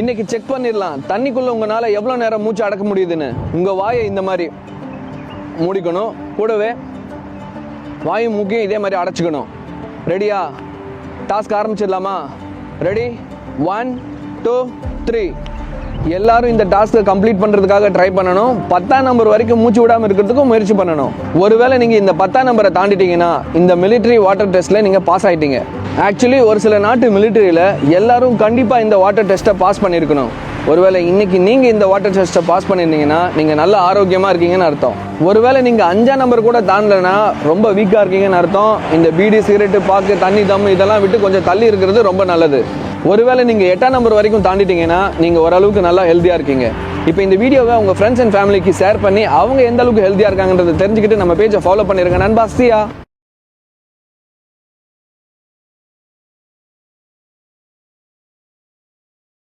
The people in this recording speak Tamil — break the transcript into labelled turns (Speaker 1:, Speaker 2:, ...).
Speaker 1: இன்னைக்கு செக் பண்ணிடலாம் தண்ணிக்குள்ள உங்களால எவ்வளவு நேரம் மூச்சு அடக்க முடியுதுன்னு. உங்க வாயை இந்த மாதிரி மூடிக்கணும், கூடவே வாயும் மூக்கையும் இதே மாதிரி அடைச்சிக்கணும். ரெடியா? டாஸ்க் ஆரம்பிச்சிடலாமா? ரெடி? 1 2 3. எல்லாரும் இந்த டாஸ்க்கை கம்ப்ளீட் பண்ணுறதுக்காக ட்ரை பண்ணணும். 10ஆம் நம்பர் வரைக்கும் மூச்சு விடாமல் இருக்கிறதுக்கும் முயற்சி பண்ணணும். ஒருவேளை நீங்கள் இந்த 10ஆம் நம்பரை தாண்டிட்டீங்கன்னா இந்த மிலிட்ரி வாட்டர் டெஸ்ட்டில் நீங்கள் பாஸ் ஆகிட்டீங்க. ஆக்சுவலி ஒரு சில நாட்டு மிலிட்ரியில் எல்லாரும் கண்டிப்பாக இந்த வாட்டர் டெஸ்ட்டை பாஸ் பண்ணியிருக்கணும். ஒருவேளை இன்னைக்கு நீங்கள் இந்த வாட்டர் டெஸ்ட்டை பாஸ் பண்ணியிருந்தீங்கன்னா நீங்கள் நல்ல ஆரோக்கியமாக இருக்கீங்கன்னு அர்த்தம். ஒருவேளை நீங்கள் 5ஆம் நம்பர் கூட தாண்டலைன்னா ரொம்ப வீக்காக இருக்கீங்கன்னு அர்த்தம். இந்த பீடி, சிகரெட்டு, பாக்கு, தண்ணி, தம் இதெல்லாம் விட்டு கொஞ்சம் தள்ளி இருக்கிறது ரொம்ப நல்லது. ஒருவேளை நீங்கள் 8ஆம் நம்பர் வரைக்கும் தாண்டிட்டீங்கன்னா நீங்கள் ஓரளவுக்கு நல்லா ஹெல்த்தியாக இருக்கீங்க. இப்போ இந்த வீடியோவை உங்கள் ஃப்ரெண்ட்ஸ் அண்ட் ஃபேமிலிக்கு ஷேர் பண்ணி அவங்க எந்த அளவுக்கு ஹெல்த்தியாக இருக்காங்கன்றதை தெரிஞ்சுக்கிட்டு நம்ம பேஜை ஃபாலோ பண்ணிருங்க நண்பா. சியா.